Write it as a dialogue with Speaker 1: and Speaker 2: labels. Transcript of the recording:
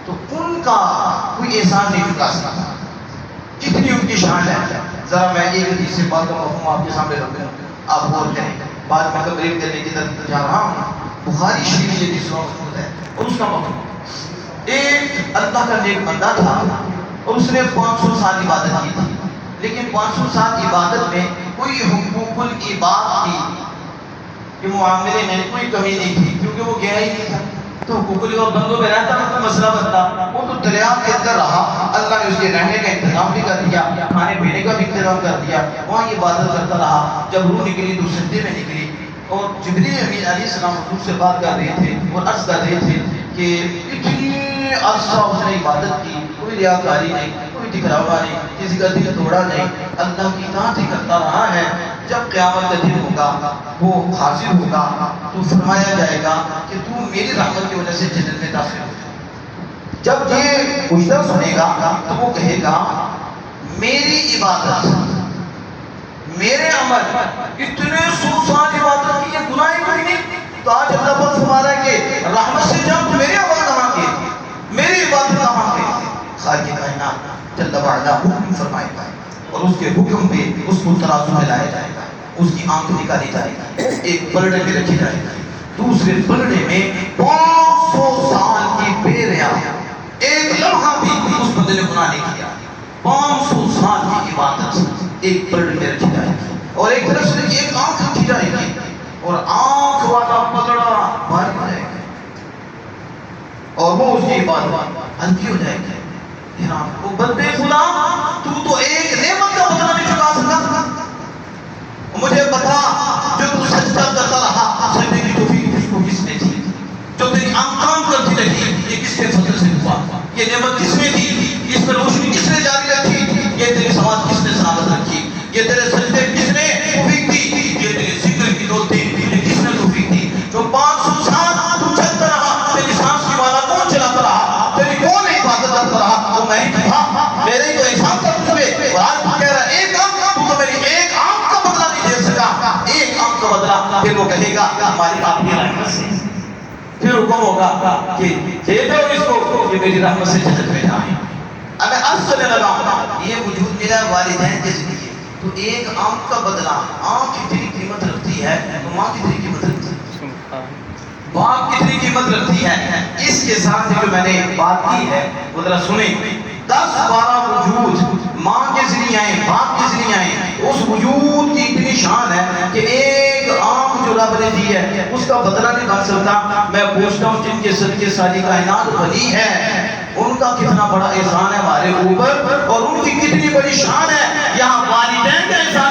Speaker 1: تو ان کا کوئی احسان نہیں چکا سکتا. کتنی ان کی شان ہے. ذرا میں ایک حدیث سے بات کا مفہوم آپ کے سامنے رکھ دوں, آپ غور کریں. بات میں تقریر کرنے کی طرف جا رہا ہوں. بخاری شریف یہ حدیث موجود ہے اور اس کا مفہوم, ایک اللہ کا نیک بندہ تھا اور اس نے 500 سال عبادت کی تھی, لیکن 500 سال عبادت میں کوئی حقوق العباد کی کہ معاملے میں کوئی کمی نہیں تھی, کیونکہ وہ گیا ہی نہیں تھا. تو حقوق العباد بندوں میں رہتا نا, کوئی مسئلہ بنتا, وہ تو دریا کے اندر رہا. اللہ نے اس کے رہنے کا انتظام بھی کر دیا, کھانے پینے کا بھی انتظام کر دیا, وہاں عبادت کرتا رہا. جب روح نکلی تو سجدے میں نکلی, اور جبریل امین علیہ السلام حضور سے بات کر رہے تھے اور عرض کر رہے تھے کہ اتنی عرصہ اس نے عبادت کی, کوئی ریاکاری نہیں, کوئی دکھلاوا نہیں, کسی کا دل توڑا نہیں, اللہ کی اطاعت ہی کرتا رہا ہے. جب قیامت کا دن ہوگا, وہ حاضر ہوگا, تو فرمایا جائے گا کہ تو میری رحمت کی وجہ سے جنت میں داخل ہو جائے. جب یہ مجدہ سنے گا تو وہ کہے گا میری عبادت, میرے عمل, اتنے 100 سال عبادت کی, یہ گناہ کوئی نہیں. تو آج اللہ پاک فرما رہا ہے کہ رحمت سے جب میرے عمل کہاں کے, میری عبادت کہاں کے. خالق کائنات جل وعلا حکم فرمائے گا اور اس کے حکم پہ اس کو ترازو میں لایا جائے گا. اس کی آنکھ نکالی جائے گی, ایک پلڑے میں رکھی جائے گی, دوسرے پلڑے میں 500 سال کی پیریاں, ایک لمحہ بھی اس بندے نے گناہ نہیں کیا. 500 سال کی عبادت ایک پلڑے میں رکھی جائے گی, اور ایک طرف سے ایک آنکھ رکھی جائے گی, اور آنکھ والا پلڑا باہر آ جائے گا, اور وہ اس کی عبادت ہلکی ہو جائے گی. وہ بندے خدا, تو ایک نعمت کا بدلہ نہیں چکا سکا. مجھے بتا, جو تو سجدہ کرتا رہا, سجدے کی توفیق تجھ کو کس نے دی؟ جو تیری آنکھ کام کرتی رہی, یہ کس کے فضل سے ہوا؟ یہ نعمت کس نے دی؟ اس پر روشنی کس نے جاری رکھی؟ یہ تیری سماعت کس نے سلامت رکھی؟ یہ تیرے سجدے کس نے توفیق دی؟ یہ تیرے ذکر کی دوستی تجھے کس نے توفیق دی؟ جو 500 سال تو چلتا رہا, تیری سانس کی مالا کون چلاتا رہا, تیری کون حفاظت کرتا رہا؟ وہ میں ہی تھا, میرے ہی تو احسان تھا تجھ پہ. اور آج تو کہہ رہا ہے ایک آنکھ, تو میری ایک آنکھ کا بدلہ نہیں دے سکا, ایک آنکھ کا بدلہ. پھر وہ کہے گا ہماری آپ کی رحمت سے, پھر حکم ہوگا کہ دے دو اس کو کہ میری رحمت سے جنت میں جائیں. اب میں عرض کرنے لگا ہوں, یہ وجود میرا والدین کے ذریعے, تو ایک آنکھ کا بدلہ, آنکھ کتنی قیمت رکھتی ہے, تو ماں کتنی قیمت رکھتی ہے, باپ کتنی قیمت رکھتی ہے. اس کے ساتھ جو میں نے بات کی ہے وہ ذرا سنیں. 10-12 وجود ماں کے ذریعے آئے, باپ کے ذریعے آئے, اس وجود کی اتنی شان ہے کہ ایک آنکھ جو رب نے دی ہے اس کا بدلہ نہیں بن سکتا. میں پوچھتا ہوں جن کے صدقے ساری کائنات بنی ہے, ان کا کتنا بڑا احسان ہے ہمارے اوپر, اور ان کی کتنی بڑی شان ہے. یہاں والدین کا احسان